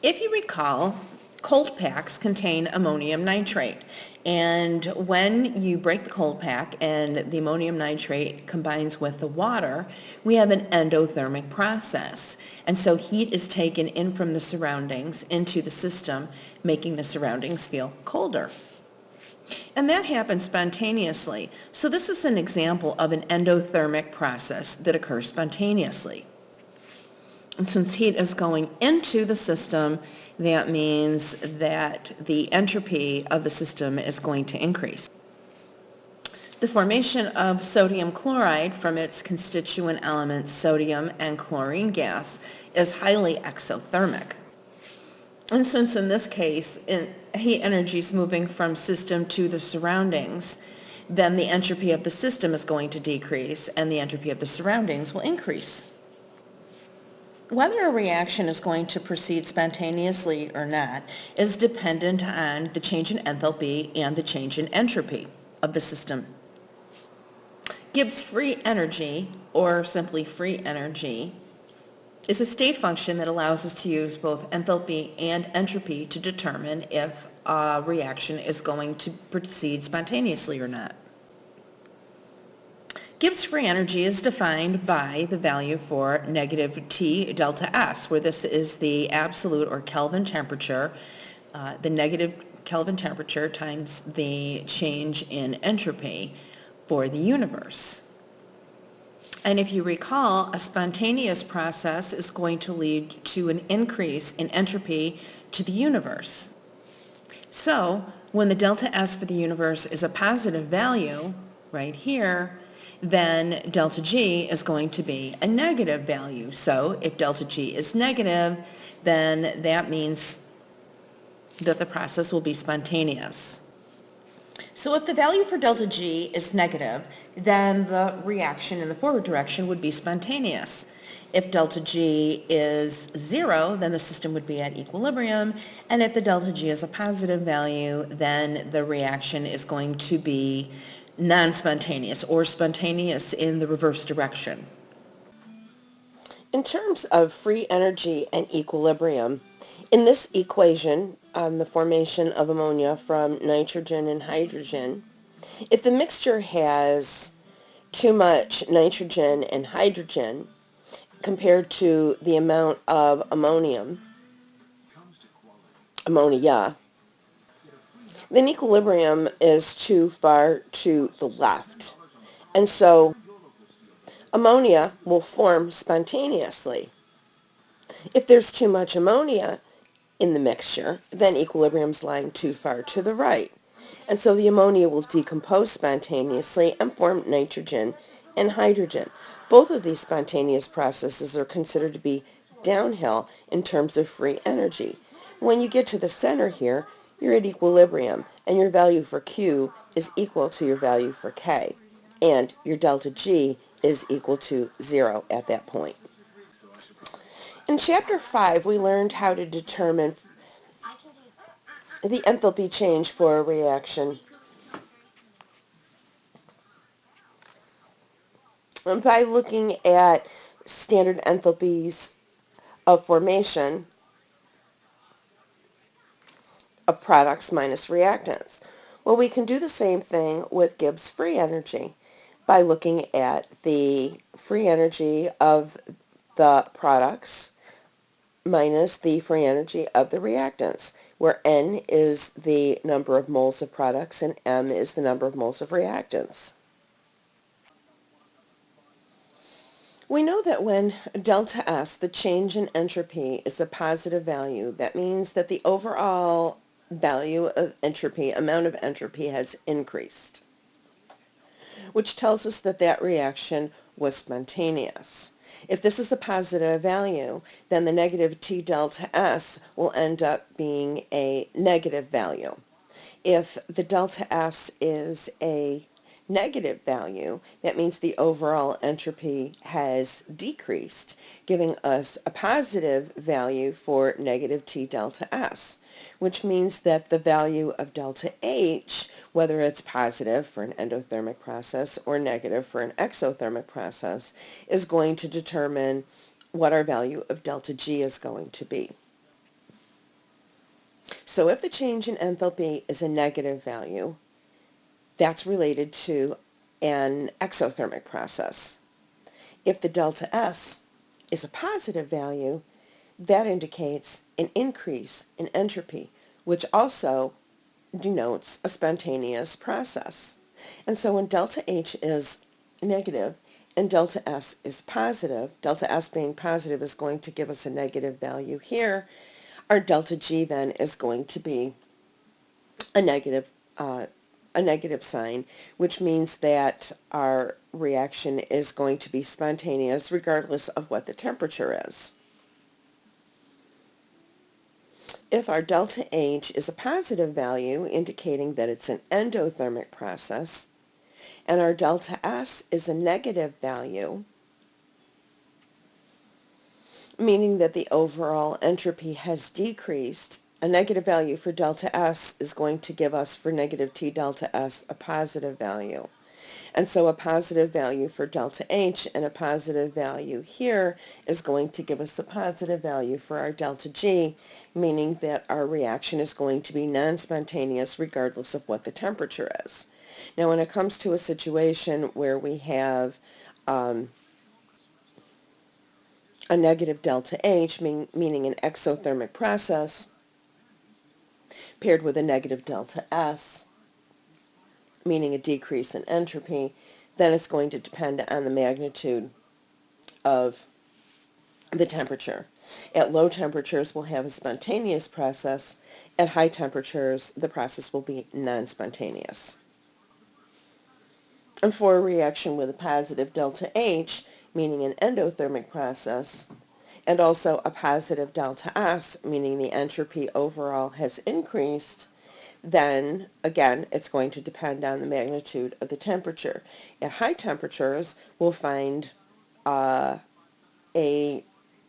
If you recall, cold packs contain ammonium nitrate. And when you break the cold pack and the ammonium nitrate combines with the water, we have an endothermic process. And so heat is taken in from the surroundings into the system, making the surroundings feel colder. And that happens spontaneously. So this is an example of an endothermic process that occurs spontaneously. And since heat is going into the system, that means that the entropy of the system is going to increase. The formation of sodium chloride from its constituent elements, sodium and chlorine gas, is highly exothermic. And since in this case, heat energy is moving from system to the surroundings, then the entropy of the system is going to decrease and the entropy of the surroundings will increase. Whether a reaction is going to proceed spontaneously or not is dependent on the change in enthalpy and the change in entropy of the system. Gibbs free energy, or simply free energy, is a state function that allows us to use both enthalpy and entropy to determine if a reaction is going to proceed spontaneously or not. Gibbs free energy is defined by the value for negative T delta S, where this is the absolute or Kelvin temperature, the negative Kelvin temperature times the change in entropy for the universe. And if you recall, a spontaneous process is going to lead to an increase in entropy to the universe. So when the delta S for the universe is a positive value, right here, then delta G is going to be a negative value. So if delta G is negative, then that means that the process will be spontaneous. So if the value for delta G is negative, then the reaction in the forward direction would be spontaneous. If delta G is 0, then the system would be at equilibrium, and if the delta G is a positive value, then the reaction is going to be non-spontaneous or spontaneous in the reverse direction. In terms of free energy and equilibrium, in this equation, the formation of ammonia from nitrogen and hydrogen, if the mixture has too much nitrogen and hydrogen compared to the amount of ammonia, then equilibrium is too far to the left. And so ammonia will form spontaneously. If there's too much ammonia in the mixture, then equilibrium's lying too far to the right. And so the ammonia will decompose spontaneously and form nitrogen and hydrogen. Both of these spontaneous processes are considered to be downhill in terms of free energy. When you get to the center here, you're at equilibrium, and your value for Q is equal to your value for K, and your delta G is equal to 0 at that point. In Chapter 5, we learned how to determine the enthalpy change for a reaction by looking at standard enthalpies of formation of products minus reactants. Well, we can do the same thing with Gibbs free energy by looking at the free energy of the products minus the free energy of the reactants, where N is the number of moles of products and M is the number of moles of reactants. We know that when delta S, the change in entropy, is a positive value, that means that the overall value of entropy, amount of entropy, has increased, which tells us that that reaction was spontaneous. If this is a positive value, then the negative T delta S will end up being a negative value. If the delta S is a negative value, that means the overall entropy has decreased, giving us a positive value for negative T delta S, which means that the value of delta H, whether it's positive for an endothermic process or negative for an exothermic process, is going to determine what our value of delta G is going to be. So if the change in enthalpy is a negative value, that's related to an exothermic process. If the delta S is a positive value, that indicates an increase in entropy, which also denotes a spontaneous process. And so when delta H is negative and delta S is positive, delta S being positive is going to give us a negative value here. Our delta G then is going to be a negative sign, which means that our reaction is going to be spontaneous regardless of what the temperature is. If our delta H is a positive value, indicating that it's an endothermic process, and our delta S is a negative value, meaning that the overall entropy has decreased, a negative value for delta S is going to give us, for negative T delta S, a positive value. And so a positive value for delta H and a positive value here is going to give us a positive value for our delta G, meaning that our reaction is going to be non-spontaneous regardless of what the temperature is. Now when it comes to a situation where we have a negative delta H, meaning an exothermic process, paired with a negative delta S, meaning a decrease in entropy, then it's going to depend on the magnitude of the temperature. At low temperatures, we'll have a spontaneous process. At high temperatures, the process will be non-spontaneous. And for a reaction with a positive delta H, meaning an endothermic process, and also a positive delta S, meaning the entropy overall has increased, then, again, it's going to depend on the magnitude of the temperature. At high temperatures, we'll find a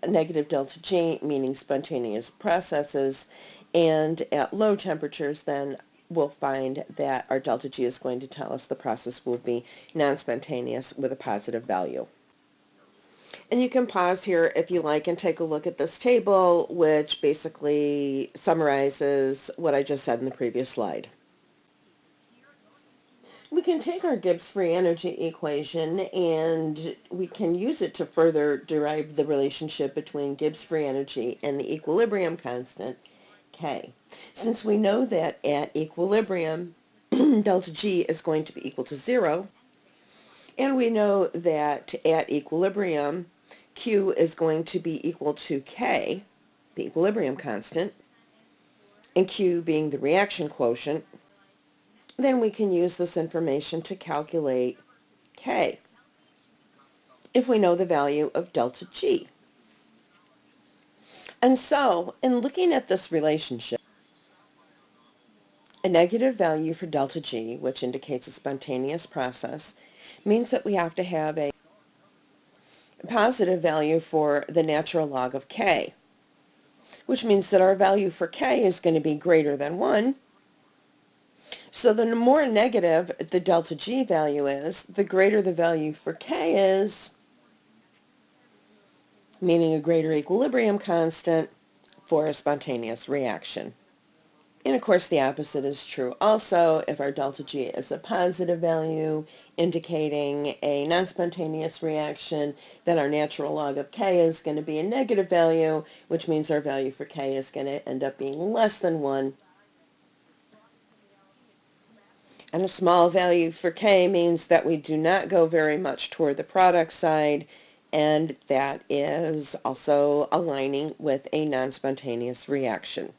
negative delta G, meaning spontaneous processes, and at low temperatures, then, we'll find that our delta G is going to tell us the process will be non-spontaneous with a positive value. And you can pause here if you like and take a look at this table, which basically summarizes what I just said in the previous slide. We can take our Gibbs free energy equation and we can use it to further derive the relationship between Gibbs free energy and the equilibrium constant, K. Since we know that at equilibrium, delta G is going to be equal to 0, and we know that at equilibrium, Q is going to be equal to K, the equilibrium constant, and Q being the reaction quotient, then we can use this information to calculate K if we know the value of delta G. And so, in looking at this relationship, a negative value for delta G, which indicates a spontaneous process, means that we have to have a positive value for the natural log of K, which means that our value for K is going to be greater than 1. So the more negative the delta G value is, the greater the value for K is, meaning a greater equilibrium constant for a spontaneous reaction. And of course the opposite is true also. If our delta G is a positive value indicating a non-spontaneous reaction, then our natural log of K is going to be a negative value, which means our value for K is going to end up being less than 1. And a small value for K means that we do not go very much toward the product side, and that is also aligning with a non-spontaneous reaction.